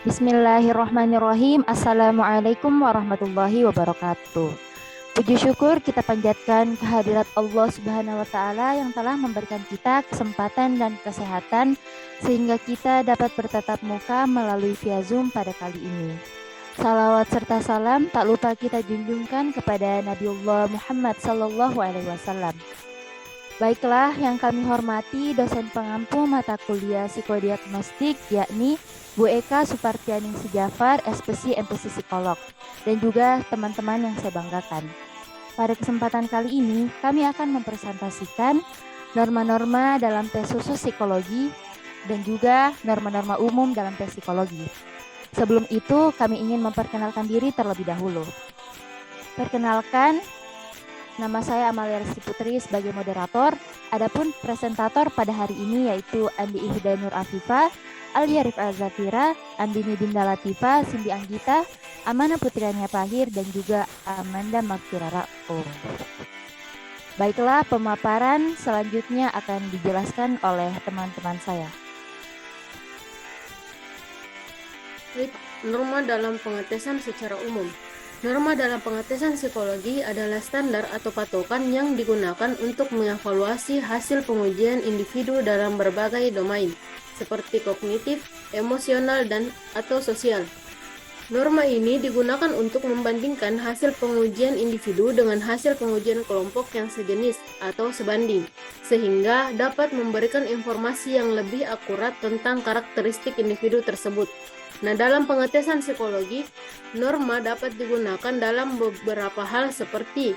Bismillahirrahmanirrahim. Assalamualaikum warahmatullahi wabarakatuh. Puji syukur kita panjatkan kehadirat Allah Subhanahu wa taala yang telah memberikan kita kesempatan dan kesehatan sehingga kita dapat bertatap muka melalui via Zoom pada kali ini. Salawat serta salam tak lupa kita junjungkan kepada Nabiullah Muhammad sallallahu alaihi wasallam. Baiklah, yang kami hormati dosen pengampu mata kuliah psikodiagnostik yakni Bu Eka Supartianingsi Jafar, SPC MPC Psikolog, dan juga teman-teman yang saya banggakan. Pada kesempatan kali ini, kami akan mempresentasikan norma-norma dalam tes khusus psikologi dan juga norma-norma umum dalam tes psikologi. Sebelum itu, kami ingin memperkenalkan diri terlebih dahulu. Perkenalkan, nama saya Amalia Rizky Putri sebagai moderator. Adapun presentator pada hari ini yaitu Andi Ihda Nur Afifah, Alia Rif Azafira, Andini Dinda Latifa, Cindy Anggita, Amana Putriania Pahir, dan juga Amanda Magfirara. Baiklah, pemaparan selanjutnya akan dijelaskan oleh teman-teman saya. Norma dalam pengetesan secara umum. Norma dalam pengetesan psikologi adalah standar atau patokan yang digunakan untuk mengevaluasi hasil pengujian individu dalam berbagai domain, seperti kognitif, emosional, dan atau sosial. Norma ini digunakan untuk membandingkan hasil pengujian individu dengan hasil pengujian kelompok yang sejenis atau sebanding, sehingga dapat memberikan informasi yang lebih akurat tentang karakteristik individu tersebut. Nah, dalam pengetesan psikologi, norma dapat digunakan dalam beberapa hal seperti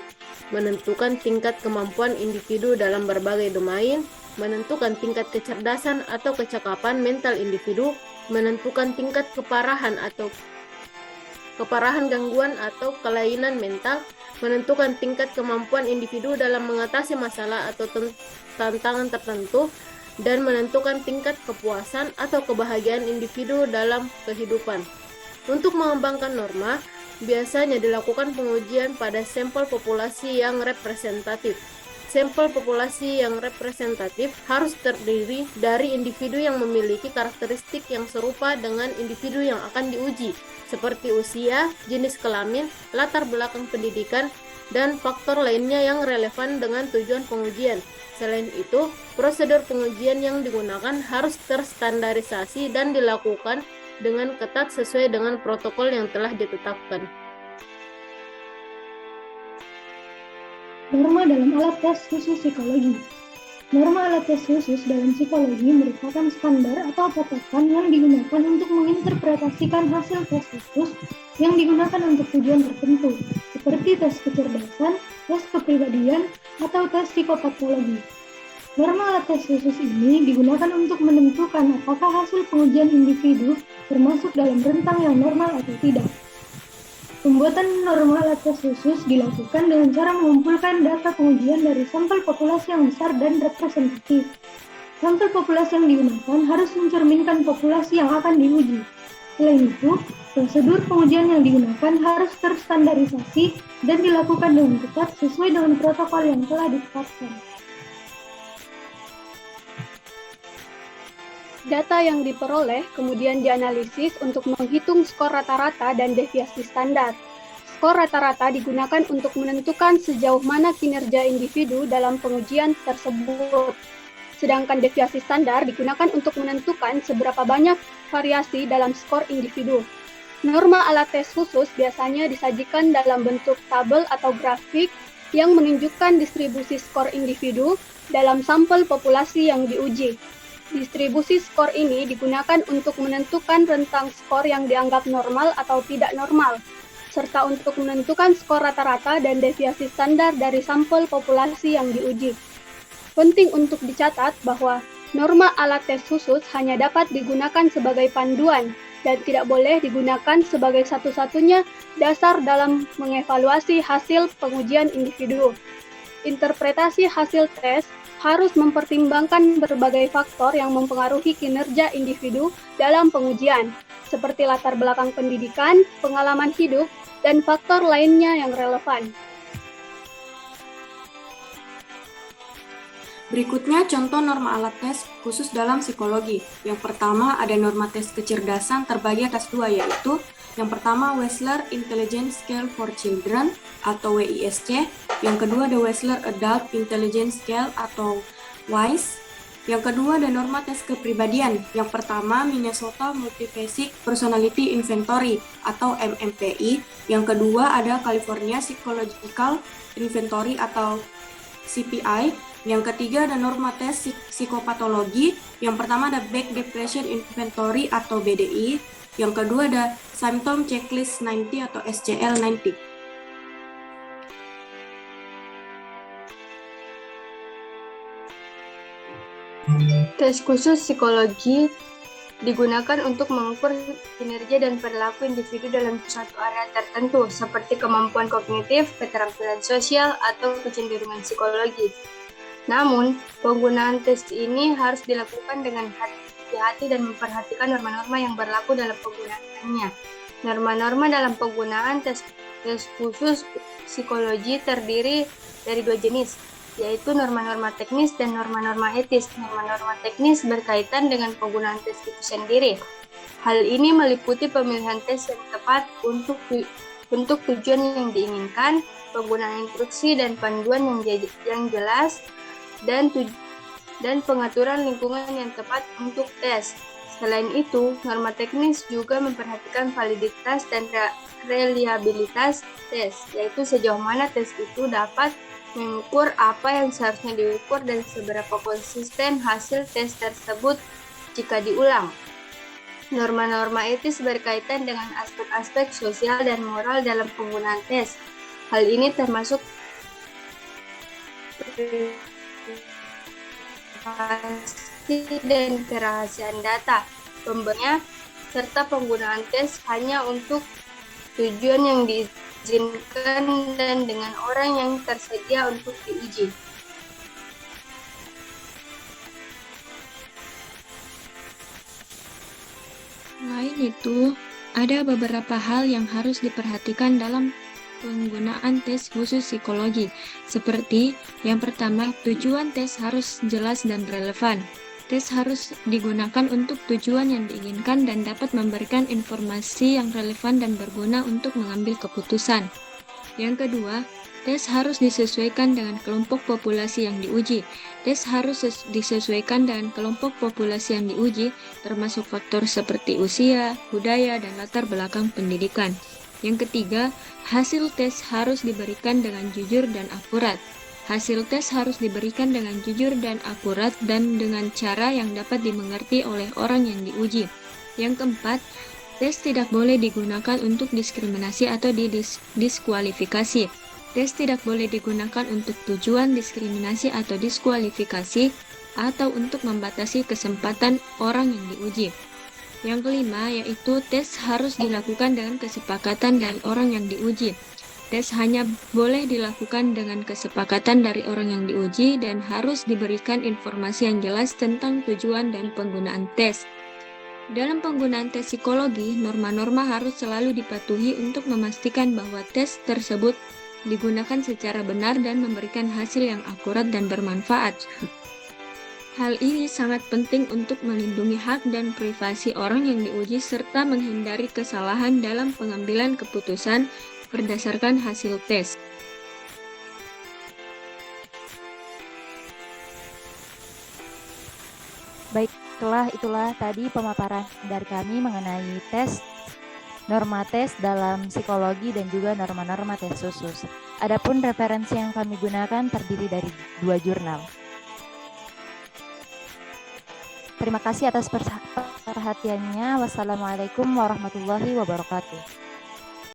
menentukan tingkat kemampuan individu dalam berbagai domain, menentukan tingkat kecerdasan atau kecakapan mental individu, menentukan tingkat keparahan gangguan atau kelainan mental, menentukan tingkat kemampuan individu dalam mengatasi masalah atau tantangan tertentu, dan menentukan tingkat kepuasan atau kebahagiaan individu dalam kehidupan. Untuk mengembangkan norma, biasanya dilakukan pengujian pada sampel populasi yang representatif. Sampel populasi yang representatif harus terdiri dari individu yang memiliki karakteristik yang serupa dengan individu yang akan diuji, seperti usia, jenis kelamin, latar belakang pendidikan, dan faktor lainnya yang relevan dengan tujuan pengujian. Selain itu, prosedur pengujian yang digunakan harus terstandarisasi dan dilakukan dengan ketat sesuai dengan protokol yang telah ditetapkan. Norma dalam alat tes khusus psikologi. Norma alat tes khusus dalam psikologi merupakan standar atau patokan yang digunakan untuk menginterpretasikan hasil tes khusus yang digunakan untuk tujuan tertentu, seperti tes kecerdasan, tes kepribadian, atau tes psikopatologi. Norma alat tes khusus ini digunakan untuk menentukan apakah hasil pengujian individu termasuk dalam rentang yang normal atau tidak. Pembuatan norma alat tes khusus dilakukan dengan cara mengumpulkan data pengujian dari sampel populasi yang besar dan representatif. Sampel populasi yang digunakan harus mencerminkan populasi yang akan diuji. Selain itu, prosedur pengujian yang digunakan harus terstandarisasi dan dilakukan dengan ketat sesuai dengan protokol yang telah ditetapkan. Data yang diperoleh kemudian dianalisis untuk menghitung skor rata-rata dan deviasi standar. Skor rata-rata digunakan untuk menentukan sejauh mana kinerja individu dalam pengujian tersebut. Sedangkan deviasi standar digunakan untuk menentukan seberapa banyak variasi dalam skor individu. Norma alat tes khusus biasanya disajikan dalam bentuk tabel atau grafik yang menunjukkan distribusi skor individu dalam sampel populasi yang diuji. Distribusi skor ini digunakan untuk menentukan rentang skor yang dianggap normal atau tidak normal, serta untuk menentukan skor rata-rata dan deviasi standar dari sampel populasi yang diuji. Penting untuk dicatat bahwa norma alat tes khusus hanya dapat digunakan sebagai panduan dan tidak boleh digunakan sebagai satu-satunya dasar dalam mengevaluasi hasil pengujian individu. Interpretasi hasil tes harus mempertimbangkan berbagai faktor yang mempengaruhi kinerja individu dalam pengujian, seperti latar belakang pendidikan, pengalaman hidup, dan faktor lainnya yang relevan. Berikutnya contoh norma alat tes khusus dalam psikologi. Yang pertama ada norma tes kecerdasan terbagi atas dua, yaitu yang pertama Wechsler Intelligence Scale for Children atau WISC, yang kedua ada Wechsler Adult Intelligence Scale atau WISE. Yang kedua ada norma tes kepribadian. Yang pertama Minnesota Multiphasic Personality Inventory atau MMPI. Yang kedua ada California Psychological Inventory atau CPI. Yang ketiga ada norma tes psikopatologi. Yang pertama ada Back Depression Inventory atau BDI. Yang kedua ada Symptom Checklist 90 atau SCL 90. Tes khusus psikologi digunakan untuk mengukur kinerja dan perilaku individu dalam suatu area tertentu, seperti kemampuan kognitif, keterampilan sosial, atau kecenderungan psikologis. Namun, penggunaan tes ini harus dilakukan dengan hati-hati dan memperhatikan norma-norma yang berlaku dalam penggunaannya. Norma-norma dalam penggunaan tes khusus psikologi terdiri dari dua jenis, yaitu norma-norma teknis dan norma-norma etis. Norma-norma teknis berkaitan dengan penggunaan tes itu sendiri. Hal ini meliputi pemilihan tes yang tepat untuk tujuan yang diinginkan, penggunaan instruksi dan panduan yang jelas, dan pengaturan lingkungan yang tepat untuk tes. Selain itu, norma teknis juga memperhatikan validitas dan reliabilitas tes, yaitu sejauh mana tes itu dapat mengukur apa yang seharusnya diukur dan seberapa konsisten hasil tes tersebut jika diulang. Norma-norma etis berkaitan dengan aspek-aspek sosial dan moral dalam penggunaan tes. Hal ini termasuk privasi dan kerahasiaan data pemberinya, serta penggunaan tes hanya untuk tujuan yang diizinkan dan dengan orang yang tersedia untuk diuji. Selain itu, ada beberapa hal yang harus diperhatikan dalam penggunaan tes khusus psikologi, seperti yang pertama, tujuan tes harus jelas dan relevan. Tes harus digunakan untuk tujuan yang diinginkan dan dapat memberikan informasi yang relevan dan berguna untuk mengambil keputusan. Yang kedua, tes harus disesuaikan dengan kelompok populasi yang diuji. Tes harus disesuaikan dengan kelompok populasi yang diuji, termasuk faktor seperti usia, budaya, dan latar belakang pendidikan. Yang ketiga, hasil tes harus diberikan dengan jujur dan akurat. Hasil tes harus diberikan dengan jujur dan akurat dan dengan cara yang dapat dimengerti oleh orang yang diuji. Yang keempat, tes tidak boleh digunakan untuk diskriminasi atau diskualifikasi. Tes tidak boleh digunakan untuk tujuan diskriminasi atau diskualifikasi atau untuk membatasi kesempatan orang yang diuji. Yang kelima, yaitu tes harus dilakukan dengan kesepakatan dari orang yang diuji. Tes hanya boleh dilakukan dengan kesepakatan dari orang yang diuji dan harus diberikan informasi yang jelas tentang tujuan dan penggunaan tes. Dalam penggunaan tes psikologi, norma-norma harus selalu dipatuhi untuk memastikan bahwa tes tersebut digunakan secara benar dan memberikan hasil yang akurat dan bermanfaat. Hal ini sangat penting untuk melindungi hak dan privasi orang yang diuji serta menghindari kesalahan dalam pengambilan keputusan berdasarkan hasil tes. Baiklah, itulah tadi pemaparan dari kami mengenai tes, norma tes dalam psikologi dan juga norma-norma tes khusus. Adapun referensi yang kami gunakan terdiri dari 2 jurnal. Terima kasih atas perhatiannya. Wassalamualaikum warahmatullahi wabarakatuh.